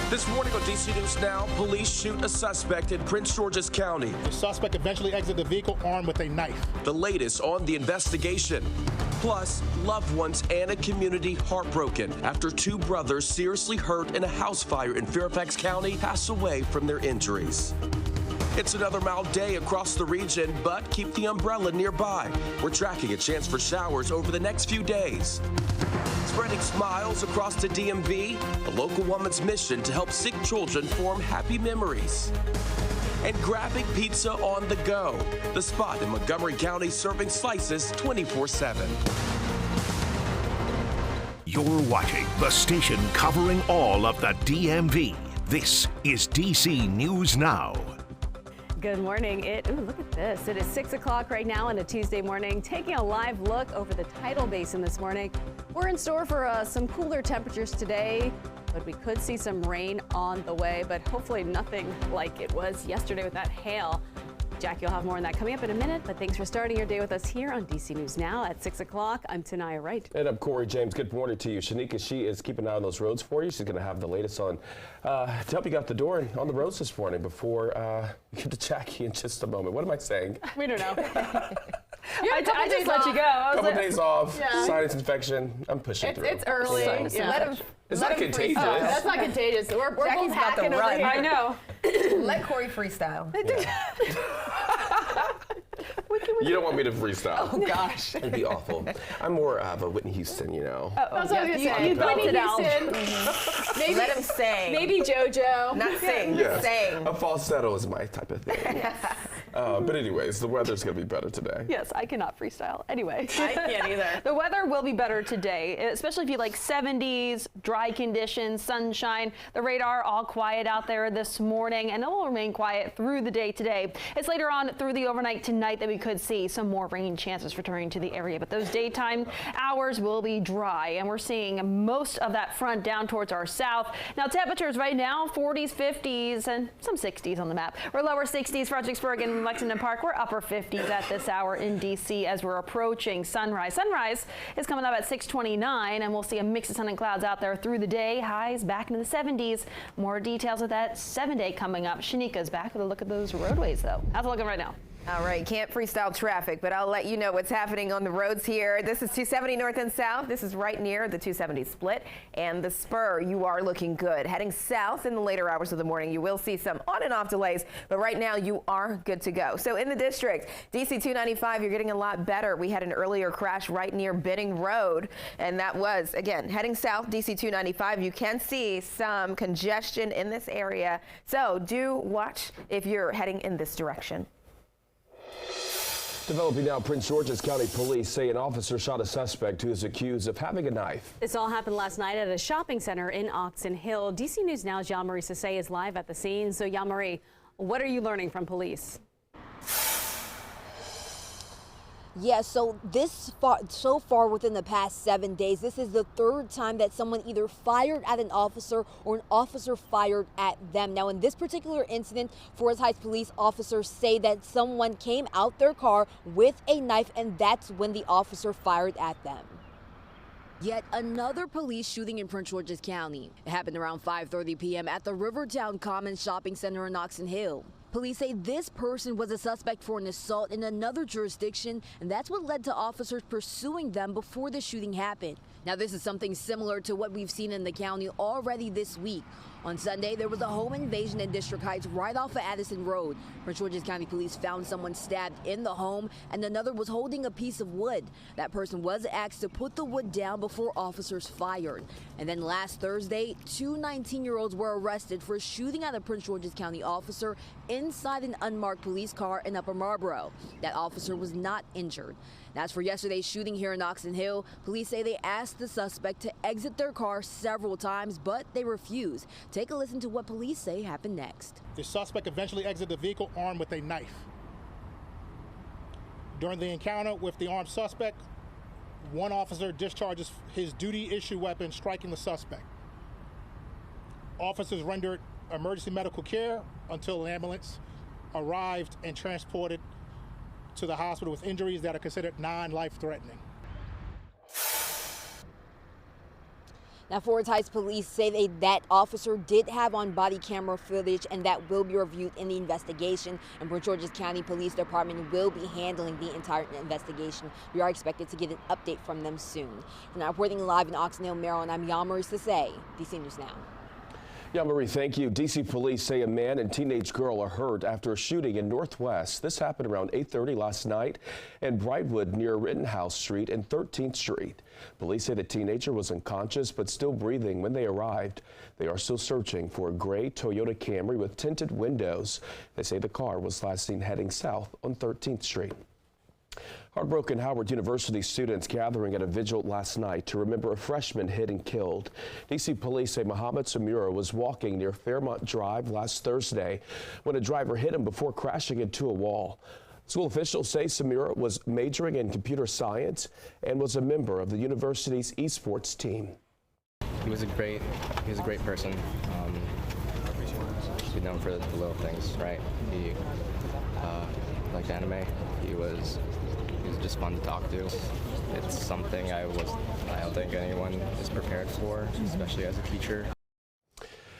This morning on DC News Now, police shoot a suspect in Prince George's County. The suspect eventually exited the vehicle armed with a knife. The latest on the investigation. Plus, loved ones and a community heartbroken after two brothers seriously hurt in a house fire in Fairfax County pass away from their injuries. It's another mild day across the region, but keep the umbrella nearby. We're tracking a chance for showers over the next few days. Spreading smiles across the DMV, a local woman's mission to help sick children form happy memories. And grabbing pizza on the go, the spot in Montgomery County serving slices 24/7. You're watching the station covering all of the DMV. This is DC News Now. Good morning. Look at this. It is 6 o'clock right now on a Tuesday morning. Taking a live look over the tidal basin this morning. We're in store for some cooler temperatures today, but we could see some rain on the way, but hopefully nothing like it was yesterday with that hail. Jackie will have more on that coming up in a minute, but thanks for starting your day with us here on DC News Now at 6 o'clock. I'm Tanaya Wright. And I'm Corey James. Good morning to you. Shanika, she is keeping an eye on those roads for you. She's going to have the latest on to help you get out the door and on the roads this morning before we get to Jackie in just a moment. What am I saying? We don't know. I just let you go. A couple days off, sinus infection. I'm pushing through. It's early. It's not contagious. That's not contagious. We're both hacking over here. I know. Let Corey freestyle. You don't want me to freestyle. Oh, gosh. It'd be awful. I'm more of a Whitney Houston, you know. That's what I was going to say. Whitney Houston. Maybe, let him sing. Maybe JoJo. Not sing, yes. sing. A falsetto is my type of thing. But anyways, the weather's going to be better today. Yes, I cannot freestyle. Anyway. I can't either. The weather will be better today, especially if you like 70s, dry conditions, sunshine. The radar all quiet out there this morning, and it will remain quiet through the day today. It's later on through the overnight tonight that we could see some more rain chances returning to the area, but those daytime hours will be dry, and we're seeing most of that front down towards our south. Now temperatures right now 40s, 50s, and some 60s on the map. We're lower 60s, Fredericksburg and Lexington Park. We're upper 50s at this hour in DC as we're approaching sunrise. Sunrise is coming up at 6:29, and we'll see a mix of sun and clouds out there through the day. Highs back into the 70s. More details of that 7-day coming up. Shanika's back with a look at those roadways, though. How's it looking right now? All right, can't freestyle traffic, but I'll let you know what's happening on the roads here. This is 270 north and south. This is right near the 270 split and the spur. You are looking good. Heading south in the later hours of the morning, you will see some on and off delays, but right now you are good to go. So in the district, DC 295, you're getting a lot better. We had an earlier crash right near Benning Road, and that was, again, heading south, DC 295. You can see some congestion in this area, so do watch if you're heading in this direction. Developing now, Prince George's County Police say an officer shot a suspect who is accused of having a knife. This all happened last night at a shopping center in Oxon Hill. DC News Now's Yalmarie Sase is live at the scene. So Yalmarie, what are you learning from police? Yes, so far within the past 7 days, this is the third time that someone either fired at an officer or an officer fired at them. Now, in this particular incident, Forest Heights police officers say that someone came out their car with a knife, and that's when the officer fired at them. Yet another police shooting in Prince George's County. It happened around 5:30 p.m. at the Rivertown Commons Shopping Center in Oxon Hill. Police say this person was a suspect for an assault in another jurisdiction, and that's what led to officers pursuing them before the shooting happened. Now, this is something similar to what we've seen in the county already this week. On Sunday, there was a home invasion in District Heights right off of Addison Road. Prince George's County Police found someone stabbed in the home, and another was holding a piece of wood. That person was asked to put the wood down before officers fired. And then last Thursday, two 19-year-olds were arrested for shooting at a Prince George's County officer inside an unmarked police car in Upper Marlboro. That officer was not injured. As for yesterday's shooting here in Oxon Hill, police say they asked the suspect to exit their car several times, but they refused. Take a listen to what police say happened next. The suspect eventually exited the vehicle armed with a knife. During the encounter with the armed suspect, one officer discharges his duty-issue weapon, striking the suspect. Officers rendered emergency medical care until an ambulance arrived and transported to the hospital with injuries that are considered non-life-threatening. Now, Forest Heights police say that officer did have on body camera footage, and that will be reviewed in the investigation. And Prince George's County Police Department will be handling the entire investigation. We are expected to get an update from them soon. From now, reporting live in Oxon Hill, Maryland, I'm Yamarie Sase, DC News Now. Yeah, Marie, thank you. D.C. police say a man and teenage girl are hurt after a shooting in Northwest. This happened around 8:30 last night in Brightwood near Rittenhouse Street and 13th Street. Police say the teenager was unconscious but still breathing when they arrived. They are still searching for a gray Toyota Camry with tinted windows. They say the car was last seen heading south on 13th Street. Heartbroken Howard University students gathering at a vigil last night to remember a freshman hit and killed. D.C. police say Muhammad Samura was walking near Fairmont Drive last Thursday when a driver hit him before crashing into a wall. School officials say Samura was majoring in computer science and was a member of the university's esports team. He was a great person. He's known for the little things, right? He liked anime. He was just fun to talk to. It's something I don't think anyone is prepared for, especially as a teacher.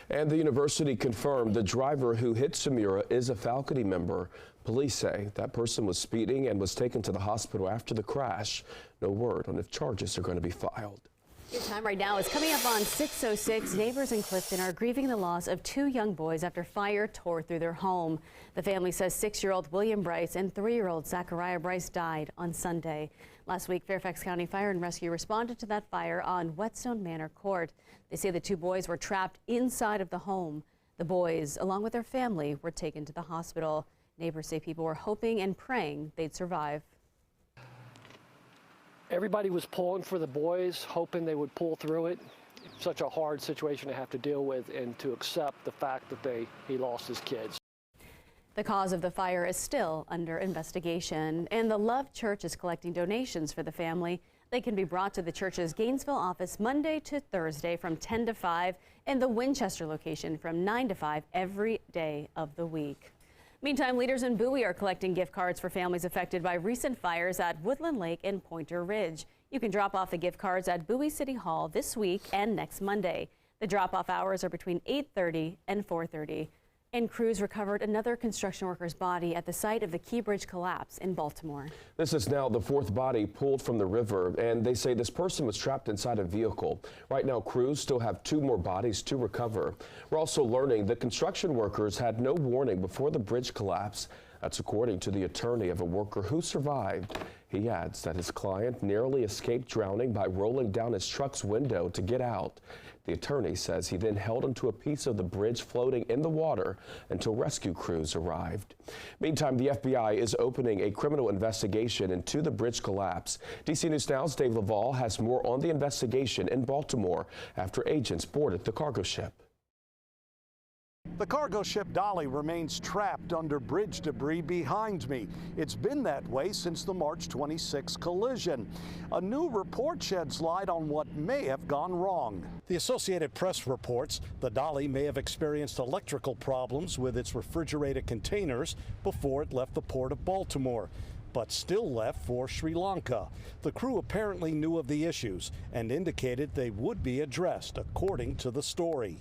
And the university confirmed the driver who hit Samura is a faculty member. Police say that person was speeding and was taken to the hospital after the crash. No word on if charges are going to be filed. Your time right now is coming up on 6:06. Neighbors in Clifton are grieving the loss of two young boys after fire tore through their home. The family says 6-year-old William Bryce and 3-year-old Zachariah Bryce died on Sunday. Last week, Fairfax County Fire and Rescue responded to that fire on Whetstone Manor Court. They say the two boys were trapped inside of the home. The boys, along with their family, were taken to the hospital. Neighbors say people were hoping and praying they'd survive. Everybody was pulling for the boys, hoping they would pull through it. It's such a hard situation to have to deal with and to accept the fact that he lost his kids. The cause of the fire is still under investigation, and the Love Church is collecting donations for the family. They can be brought to the church's Gainesville office Monday to Thursday from 10 to 5 and the Winchester location from 9 to 5 every day of the week. Meantime, leaders in Bowie are collecting gift cards for families affected by recent fires at Woodland Lake and Pointer Ridge. You can drop off the gift cards at Bowie City Hall this week and next Monday. The drop-off hours are between 8:30 and 4:30. And crews recovered another construction worker's body at the site of the Key Bridge collapse in Baltimore. This is now the fourth body pulled from the river, and they say this person was trapped inside a vehicle. Right now, crews still have 2 more bodies to recover. We're also learning the construction workers had no warning before the bridge collapse. That's according to the attorney of a worker who survived. He adds that his client narrowly escaped drowning by rolling down his truck's window to get out. The attorney says he then held onto a piece of the bridge floating in the water until rescue crews arrived. Meantime, the FBI is opening a criminal investigation into the bridge collapse. DC News Now's Dave Laval has more on the investigation in Baltimore after agents boarded the cargo ship. The cargo ship Dolly remains trapped under bridge debris behind me. It's been that way since the March 26 collision. A new report sheds light on what may have gone wrong. The Associated Press reports the Dolly may have experienced electrical problems with its refrigerated containers before it left the port of Baltimore, but still left for Sri Lanka. The crew apparently knew of the issues and indicated they would be addressed, according to the story.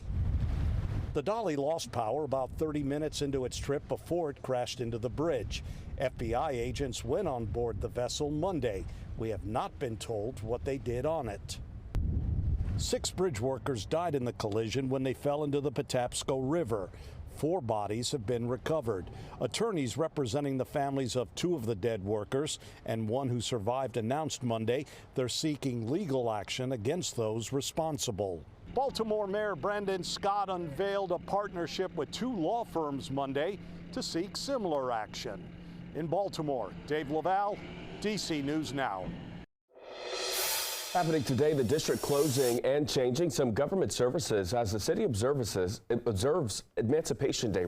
The Dolly lost power about 30 minutes into its trip before it crashed into the bridge. FBI agents went on board the vessel Monday. We have not been told what they did on it. 6 bridge workers died in the collision when they fell into the Patapsco River. 4 bodies have been recovered. Attorneys representing the families of 2 of the dead workers and 1 who survived announced Monday they're seeking legal action against those responsible. Baltimore Mayor Brandon Scott unveiled a partnership with 2 law firms Monday to seek similar action. In Baltimore, Dave Laval, DC News Now. Happening today, the district closing and changing some government services as the city observes Emancipation Day,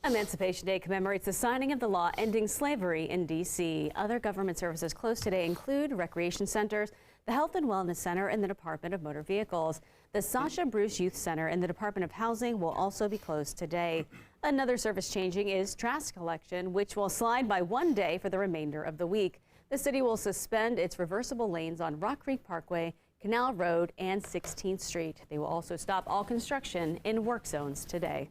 Emancipation Day commemorates the signing of the law ending slavery in D.C. Other government services closed today include recreation centers, the Health and Wellness Center, and the Department of Motor Vehicles. The Sasha Bruce Youth Center and the Department of Housing will also be closed today. Another service changing is trash collection, which will slide by 1 day for the remainder of the week. The city will suspend its reversible lanes on Rock Creek Parkway, Canal Road, and 16th Street. They will also stop all construction in work zones today.